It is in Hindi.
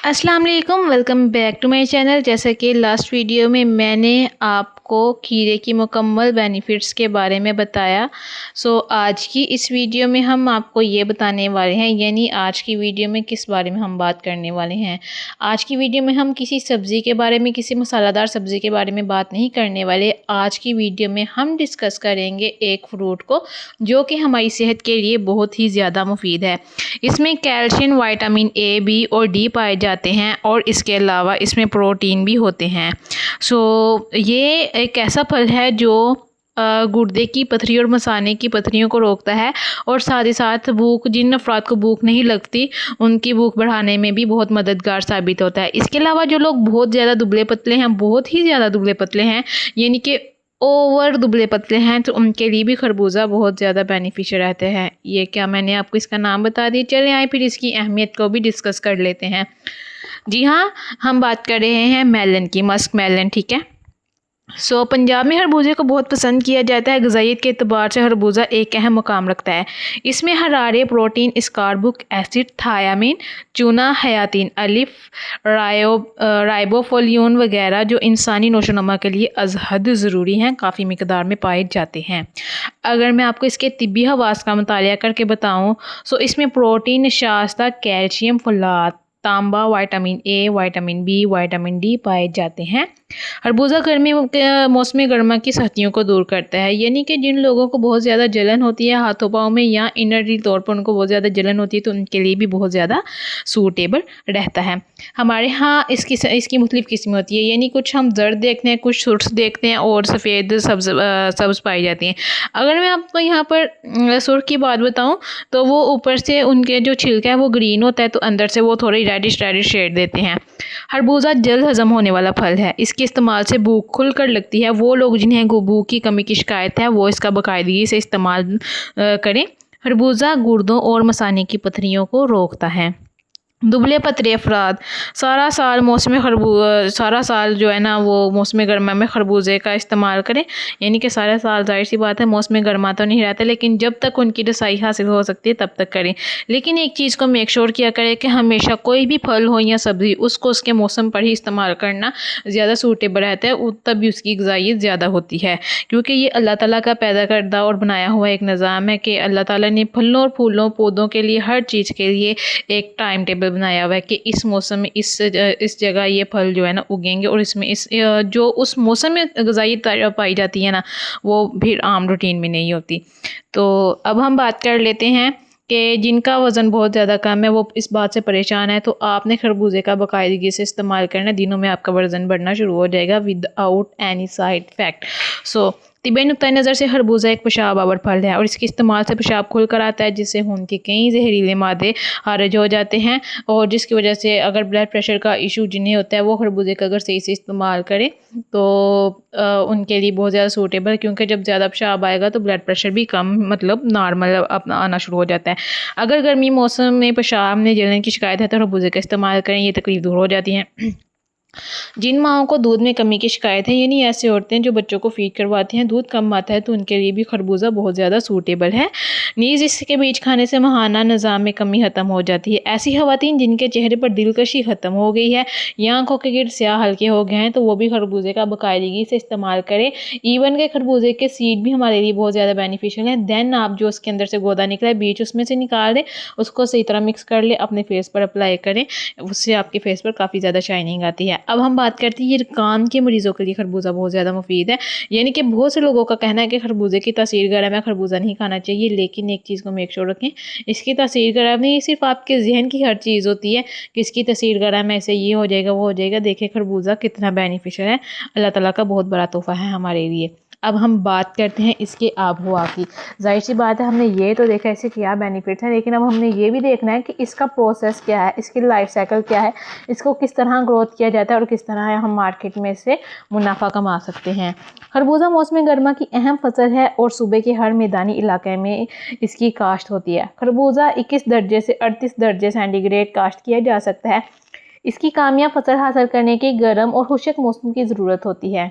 अस्सलाम वालेकुम, welcome back to my channel. जैसा कि लास्ट वीडियो में मैंने आपको खीरे की मुकम्मल बेनिफिट्स के बारे में बताया, आज की इस वीडियो में हम आपको ये बताने वाले हैं, यानी आज की वीडियो में किस बारे में हम बात करने वाले हैं। आज की वीडियो में हम किसी सब्ज़ी के बारे में, किसी मसालेदार सब्ज़ी के बारे में बात नहीं करने वाले। आज की वीडियो में हम डिस्कस करेंगे एक फ्रूट को जो कि हमारी सेहत के लिए बहुत ही ज़्यादा मुफीद है। इसमें कैल्शियम, विटामिन ए, बी और डी पाए जाते हैं और इसके अलावा इसमें प्रोटीन भी होते हैं। ये एक ऐसा फल है जो गुर्दे की पथरी और मसाने की पथरियों को रोकता है और साथ ही साथ जिन अफराद को भूख नहीं लगती उनकी भूख बढ़ाने में भी बहुत मददगार साबित होता है। इसके अलावा जो लोग बहुत ज़्यादा दुबले पतले हैं, बहुत ही ज़्यादा दुबले पतले हैं, यानी कि ओवर दुबले पतले हैं, तो उनके लिए भी खरबूजा बहुत ज़्यादा बेनिफिशियल रहते हैं। ये क्या मैंने आपको इसका नाम बता दी। चले आए फिर इसकी अहमियत को भी डिस्कस कर लेते हैं। जी हाँ, हम बात कर रहे हैं मेलन की, मस्क मेलन, ठीक है। पंजाब में खरबूजे को बहुत पसंद किया जाता है। ग़िज़ाइयत के एतबार से खरबूजा एक अहम मुकाम रखता है। इसमें हरारे, प्रोटीन, स्कारबुक एसिड, थायामीन, चूना, हयातीन, अलिफ, राइबोफ्लाविन वगैरह जो इंसानी नोशोनुमा के लिए अज़हद ज़रूरी हैं, काफ़ी मिकदार में पाए जाते हैं। अगर मैं आपको इसके तिब्बी हवास का मुतालिया करके बताऊँ इसमें प्रोटीन, नशास्ता, कैल्शियम, फलात, तांबा, vitamin A, vitamin B, vitamin D पाए जाते हैं। खरबूजा गर्मी के मौसमी गर्मा की सख्तियों को दूर करता है, यानी कि जिन लोगों को बहुत ज़्यादा जलन होती है हाथों पाँव में या इनरली तौर पर उनको बहुत ज़्यादा जलन होती है, तो उनके लिए भी बहुत ज़्यादा सूटेबल रहता है। हमारे यहाँ इसकी मुख्तलिफ़ किस्में होती है, यानी कुछ हम जर्द देखते हैं, कुछ सुर्ख देखते हैं और सफ़ेद सब्ज़ पाई जाती हैं। अगर मैं आपको यहाँ पर सुर्ख की बात बताऊँ तो वो ऊपर से उनके जो छिलका है वो ग्रीन होता है, तो अंदर से वो थोड़ी रेडिश शेड देते हैं। खरबूजा जल्द हज़म होने वाला फल है। इसके इस्तेमाल से भूख खुल कर लगती है। वो लोग जिन्हें भूख की कमी की शिकायत है वो इसका बाकायदगी से इस्तेमाल करें। खरबूजा गुर्दों और मसाने की पथरियों को रोकता है। दुबले पतले अफराद सारा साल जो है ना वो मौसम गर्मा में खरबूजे का इस्तेमाल करें, यानी कि सारा साल जाहिर सी बात है मौसम गर्मा तो नहीं रहता, लेकिन जब तक उनकी रसाई हासिल हो सकती है तब तक करें। लेकिन एक चीज़ को मेक श्योर किया करें कि हमेशा कोई भी फल हो या सब्ज़ी उसको उसके मौसम पर ही इस्तेमाल करना ज़्यादा सूटेबल रहता है, तभी उसकी ग़िज़ाइयत ज़्यादा होती है। क्योंकि ये अल्लाह ताला का पैदा करदा और बनाया हुआ एक निज़ाम है कि अल्लाह ताला ने फलों और फूलों पौधों के लिए हर चीज़ के लिए एक टाइम टेबल बनाया हुआ है कि इस मौसम में इस जगह ये फल जो है ना उगेंगे और इसमें जो उस मौसम में ग़िज़ाइयत पाई जाती है ना वो फिर आम रूटीन में नहीं होती। तो अब हम बात कर लेते हैं कि जिनका वज़न बहुत ज़्यादा कम है वो इस बात से परेशान है, तो आपने खरबूजे का बाकायदगी से इस्तेमाल करना, दिनों में आपका वज़न बढ़ना शुरू हो जाएगा विदाउट एनी साइड इफ़ेक्ट। तिब्बी नुक्ता नज़र से खरबूजा एक पेशाब आवर फल है और इसके इस्तेमाल से पेशाब खुल कर आता है, जिससे खून के कई जहरीले मादे खारिज हो जाते हैं और जिसकी वजह से अगर ब्लड प्रेशर का इशू जिन्हें होता है वो खरबूजे का अगर सही से इस्तेमाल करें तो उनके लिए बहुत ज़्यादा सूटेबल, क्योंकि जब ज़्यादा पेशाब आएगा तो ब्लड प्रेशर भी कम मतलब नॉर्मल अपना आना शुरू हो जाता है। अगर गर्मी मौसम में पेशाब में जलन की शिकायत है तो खरबूजे का इस्तेमाल करें, ये तकलीफ दूर हो जाती है। जिन माओं को दूध में कमी की शिकायत है, यानी ऐसे औरतें जो बच्चों को फीड करवाती हैं, दूध कम आता है, तो उनके लिए भी खरबूजा बहुत ज़्यादा सूटेबल है। नीज़ इसके बीज खाने से माहाना निज़ाम में कमी ख़त्म हो जाती है। ऐसी ख़वातीन जिनके चेहरे पर दिलकशी ख़त्म हो गई है या आँखों के गिर्द स्याह हल्के हो गए हैं, तो वो भी खरबूजे का बाकायदगी से इस्तेमाल करें। इवन के खरबूजे के सीड भी हमारे लिए बहुत ज़्यादा बेनिफिशियल हैं। दैन आप जो उसके अंदर से गोदा निकला है बीज उसमें से निकाल दें, उसको सही तरह मिक्स कर ले, अपने फेस पर अप्लाई करें, उससे आपके फेस पर काफ़ी ज़्यादा शाइनिंग आती है। अब हम बात करते हैं, ये कान के मरीज़ों के लिए खरबूजा बहुत ज़्यादा मुफीद है। यानी कि बहुत से लोगों का कहना है कि खरबूजे की तासीर गर्म है, खरबूजा नहीं खाना चाहिए, लेकिन एक चीज़ को मेक श्योर रखें, इसकी तासीर गर्म नहीं, सिर्फ आपके जहन की हर चीज़ होती है कि इसकी तासीर गर्म है, ऐसे ये हो जाएगा वो हो जाएगा। देखिए खरबूजा कितना बेनिफिशियल है, अल्लाह ताला का बहुत बड़ा तोहफ़ा है हमारे लिए। अब हम बात करते हैं इसके आब हवा की। जाहिर सी बात है हमने ये तो देखा इससे क्या बेनिफिट है, लेकिन अब हमने ये भी देखना है कि इसका प्रोसेस क्या है, इसकी लाइफ साइकिल क्या है, इसको किस तरह ग्रोथ किया जाता है और किस तरह हम मार्केट में से मुनाफा कमा सकते हैं। खरबूजा मौसम गर्मा की अहम फसल है और सूबे के हर मैदानी इलाके में इसकी काश्त होती है। खरबूजा 21 दर्जे से 38 दर्जे सेंटीग्रेड काश्त किया जा सकता है। इसकी कामयाब फसल हासिल करने के गर्म और खुशक मौसम की ज़रूरत होती है।